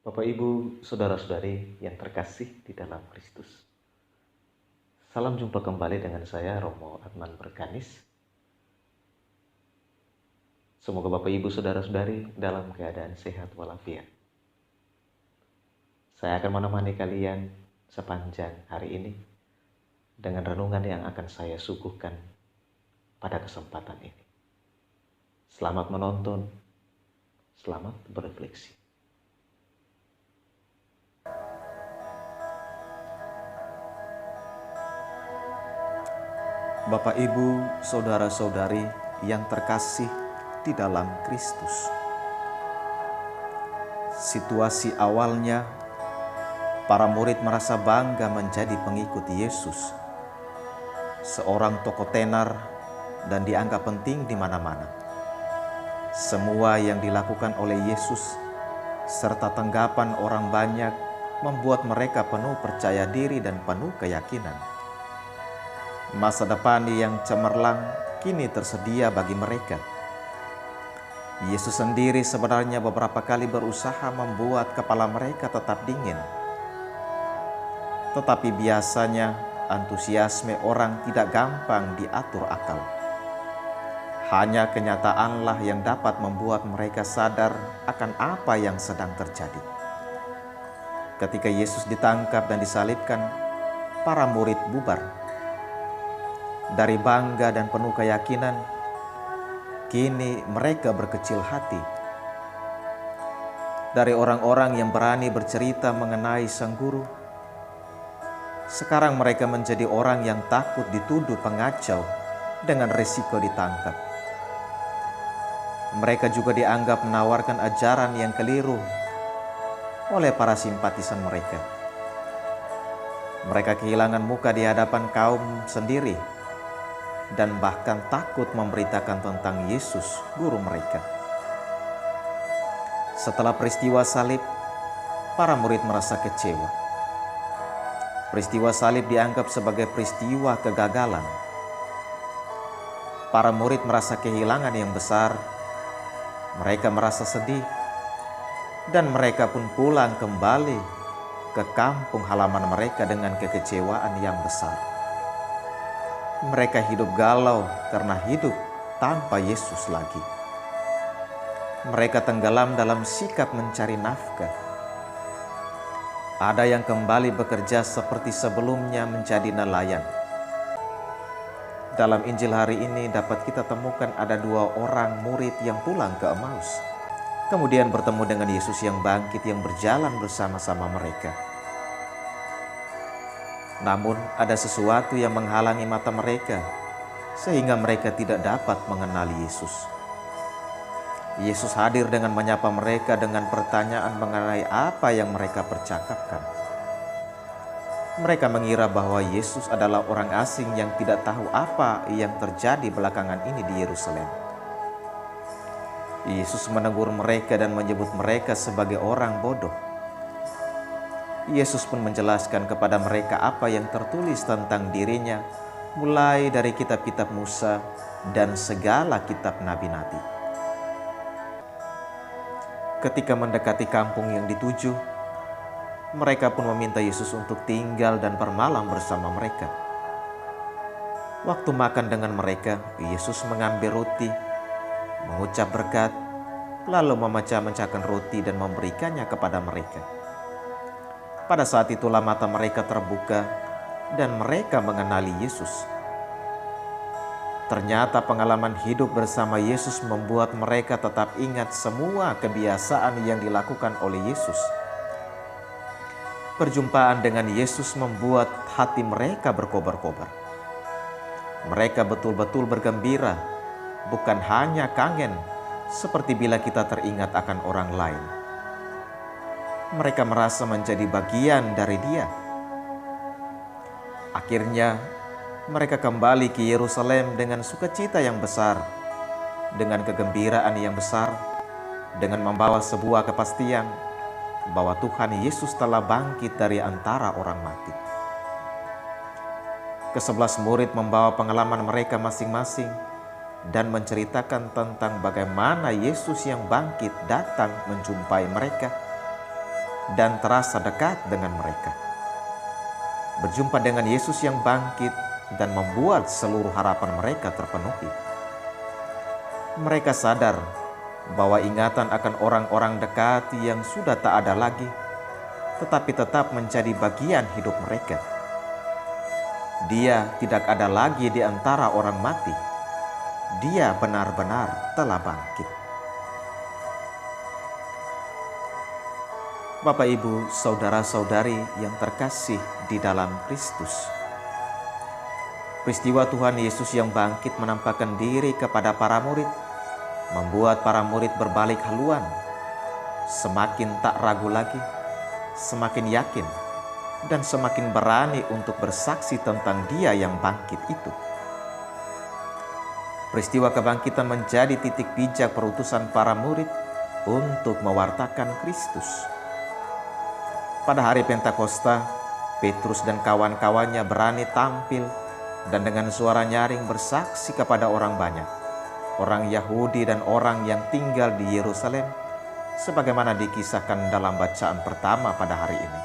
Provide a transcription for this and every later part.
Bapak, Ibu, Saudara-saudari yang terkasih di dalam Kristus. Salam jumpa kembali dengan saya, Romo Adnan Berkanis. Semoga Bapak, Ibu, Saudara-saudari dalam keadaan sehat walafiat. Saya akan menemani kalian sepanjang hari ini dengan renungan yang akan saya suguhkan pada kesempatan ini. Selamat menonton, selamat berefleksi. Bapak, Ibu, Saudara-saudari yang terkasih di dalam Kristus. Situasi awalnya, para murid merasa bangga menjadi pengikut Yesus, seorang tokoh tenar dan dianggap penting di mana-mana. Semua yang dilakukan oleh Yesus serta tanggapan orang banyak membuat mereka penuh percaya diri dan penuh keyakinan. Masa depan yang cemerlang kini tersedia bagi mereka. Yesus sendiri sebenarnya beberapa kali berusaha membuat kepala mereka tetap dingin. Tetapi biasanya antusiasme orang tidak gampang diatur akal. Hanya kenyataanlah yang dapat membuat mereka sadar akan apa yang sedang terjadi. Ketika Yesus ditangkap dan disalibkan, para murid bubar. Dari bangga dan penuh keyakinan, kini mereka berkecil hati. Dari orang-orang yang berani bercerita mengenai sang guru, sekarang mereka menjadi orang yang takut dituduh pengacau dengan risiko ditangkap. Mereka juga dianggap menawarkan ajaran yang keliru oleh para simpatisan mereka. Mereka kehilangan muka di hadapan kaum sendiri dan bahkan takut memberitakan tentang Yesus, guru mereka. Setelah peristiwa salib, para murid merasa kecewa. Peristiwa salib dianggap sebagai peristiwa kegagalan. Para murid merasa kehilangan yang besar. Mereka merasa sedih, dan mereka pun pulang kembali ke kampung halaman mereka dengan kekecewaan yang besar. Mereka hidup galau karena hidup tanpa Yesus lagi. Mereka tenggelam dalam sikap mencari nafkah. Ada yang kembali bekerja seperti sebelumnya menjadi nelayan. Dalam Injil hari ini dapat kita temukan ada 2 orang murid yang pulang ke Emmaus. Kemudian bertemu dengan Yesus yang bangkit yang berjalan bersama-sama mereka. Namun ada sesuatu yang menghalangi mata mereka sehingga mereka tidak dapat mengenali Yesus. Yesus hadir dengan menyapa mereka dengan pertanyaan mengenai apa yang mereka percakapkan. Mereka mengira bahwa Yesus adalah orang asing yang tidak tahu apa yang terjadi belakangan ini di Yerusalem. Yesus menegur mereka dan menyebut mereka sebagai orang bodoh. Yesus pun menjelaskan kepada mereka apa yang tertulis tentang dirinya, mulai dari kitab-kitab Musa dan segala kitab nabi-nabi. Ketika mendekati kampung yang dituju, mereka pun meminta Yesus untuk tinggal dan bermalam bersama mereka. Waktu makan dengan mereka, Yesus mengambil roti, mengucap berkat, lalu memecah-mecahkan roti dan memberikannya kepada mereka. Pada saat itulah mata mereka terbuka dan mereka mengenali Yesus. Ternyata pengalaman hidup bersama Yesus membuat mereka tetap ingat semua kebiasaan yang dilakukan oleh Yesus. Perjumpaan dengan Yesus membuat hati mereka berkobar-kobar. Mereka betul-betul bergembira, bukan hanya kangen seperti bila kita teringat akan orang lain. Mereka merasa menjadi bagian dari Dia. Akhirnya, mereka kembali ke Yerusalem dengan sukacita yang besar, dengan kegembiraan yang besar, dengan membawa sebuah kepastian bahwa Tuhan Yesus telah bangkit dari antara orang mati. Ke-11 murid membawa pengalaman mereka masing-masing dan menceritakan tentang bagaimana Yesus yang bangkit datang menjumpai mereka. dan terasa dekat dengan mereka. Berjumpa dengan Yesus yang bangkit dan membuat seluruh harapan mereka terpenuhi. Mereka sadar bahwa ingatan akan orang-orang dekat yang sudah tak ada lagi, tetapi tetap menjadi bagian hidup mereka. Dia tidak ada lagi di antara orang mati. Dia benar-benar telah bangkit. Bapak, Ibu, saudara-saudari yang terkasih di dalam Kristus, peristiwa Tuhan Yesus yang bangkit menampakkan diri kepada para murid, membuat para murid berbalik haluan, semakin tak ragu lagi, semakin yakin, dan semakin berani untuk bersaksi tentang Dia yang bangkit itu. Peristiwa kebangkitan menjadi titik pijak perutusan para murid untuk mewartakan Kristus. Pada hari Pentakosta, Petrus dan kawan-kawannya berani tampil dan dengan suara nyaring bersaksi kepada orang banyak, orang Yahudi dan orang yang tinggal di Yerusalem, sebagaimana dikisahkan dalam bacaan pertama pada hari ini.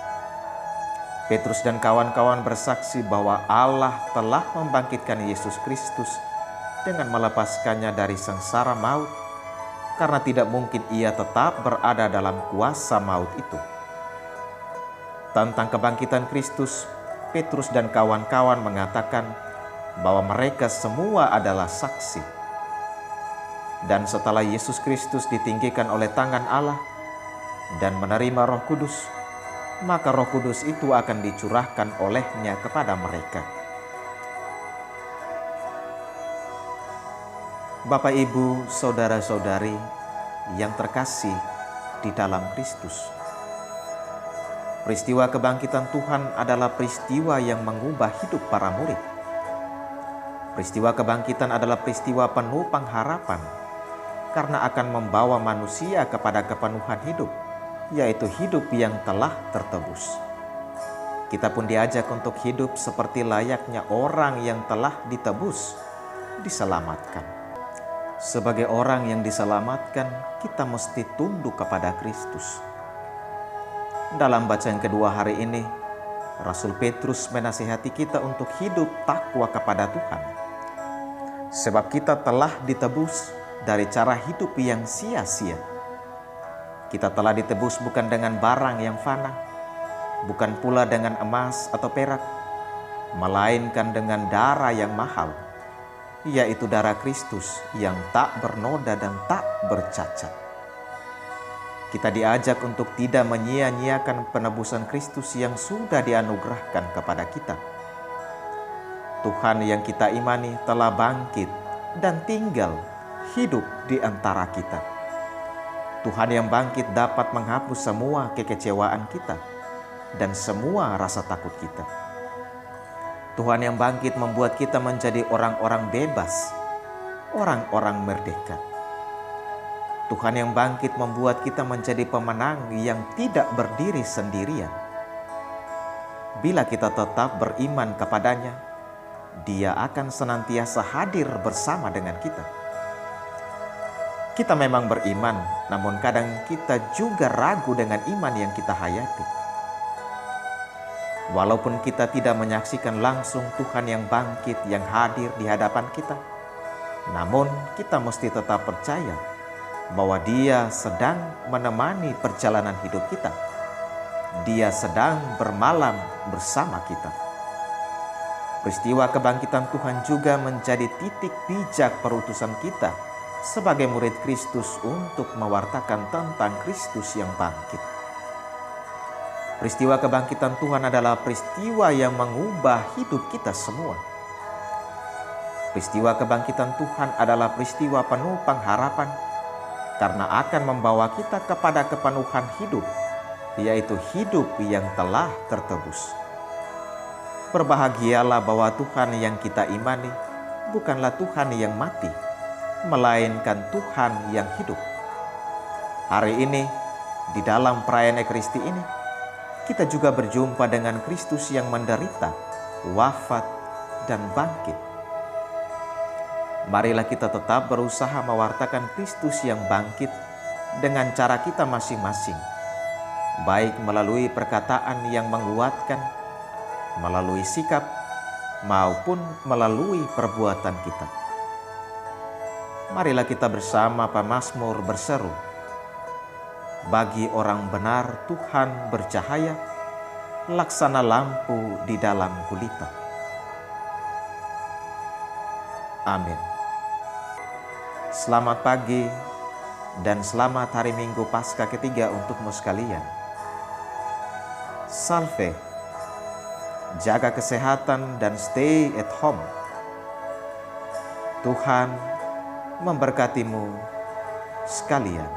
Petrus dan kawan-kawan bersaksi bahwa Allah telah membangkitkan Yesus Kristus dengan melepaskannya dari sengsara maut, karena tidak mungkin ia tetap berada dalam kuasa maut itu. Tentang kebangkitan Kristus, Petrus dan kawan-kawan mengatakan bahwa mereka semua adalah saksi. Dan setelah Yesus Kristus ditinggikan oleh tangan Allah dan menerima Roh Kudus, maka Roh Kudus itu akan dicurahkan olehnya kepada mereka. Bapak, Ibu, saudara-saudari yang terkasih di dalam Kristus, peristiwa kebangkitan Tuhan adalah peristiwa yang mengubah hidup para murid. Peristiwa kebangkitan adalah peristiwa penuh pengharapan karena akan membawa manusia kepada kepenuhan hidup, yaitu hidup yang telah tertebus. Kita pun diajak untuk hidup seperti layaknya orang yang telah ditebus, diselamatkan. Sebagai orang yang diselamatkan, kita mesti tunduk kepada Kristus. Dalam bacaan kedua hari ini, Rasul Petrus menasihati kita untuk hidup takwa kepada Tuhan. Sebab kita telah ditebus dari cara hidup yang sia-sia. Kita telah ditebus bukan dengan barang yang fana, bukan pula dengan emas atau perak, melainkan dengan darah yang mahal, yaitu darah Kristus yang tak bernoda dan tak bercacat. Kita diajak untuk tidak menyia-nyiakan penebusan Kristus yang sudah dianugerahkan kepada kita. Tuhan yang kita imani telah bangkit dan tinggal hidup di antara kita. Tuhan yang bangkit dapat menghapus semua kekecewaan kita dan semua rasa takut kita. Tuhan yang bangkit membuat kita menjadi orang-orang bebas, orang-orang merdeka. Tuhan yang bangkit membuat kita menjadi pemenang yang tidak berdiri sendirian. Bila kita tetap beriman kepadanya, Dia akan senantiasa hadir bersama dengan kita. Kita memang beriman, namun kadang kita juga ragu dengan iman yang kita hayati. Walaupun kita tidak menyaksikan langsung Tuhan yang bangkit yang hadir di hadapan kita, namun kita mesti tetap percaya bahwa Dia sedang menemani perjalanan hidup kita. Dia sedang bermalam bersama kita. Peristiwa kebangkitan Tuhan juga menjadi titik pijak perutusan kita sebagai murid Kristus untuk mewartakan tentang Kristus yang bangkit. Peristiwa kebangkitan Tuhan adalah peristiwa yang mengubah hidup kita semua. Peristiwa kebangkitan Tuhan adalah peristiwa penuh pengharapan karena akan membawa kita kepada kepenuhan hidup, yaitu hidup yang telah tertebus. Berbahagialah bahwa Tuhan yang kita imani bukanlah Tuhan yang mati, melainkan Tuhan yang hidup. Hari ini, di dalam perayaan Ekaristi ini, kita juga berjumpa dengan Kristus yang menderita, wafat, dan bangkit. Marilah kita tetap berusaha mewartakan Kristus yang bangkit dengan cara kita masing-masing. baik melalui perkataan yang menguatkan, melalui sikap, maupun melalui perbuatan kita. Marilah kita bersama pemazmur berseru, bagi orang benar Tuhan bercahaya, laksana lampu di dalam gulita. Amin. Selamat pagi dan selamat hari Minggu Paskah ketiga untukmu sekalian. Salve, jaga kesehatan dan stay at home. Tuhan memberkatimu sekalian.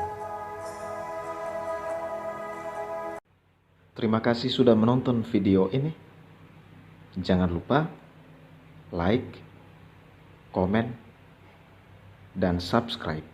Terima kasih sudah menonton video ini. Jangan lupa like, komen, dan subscribe.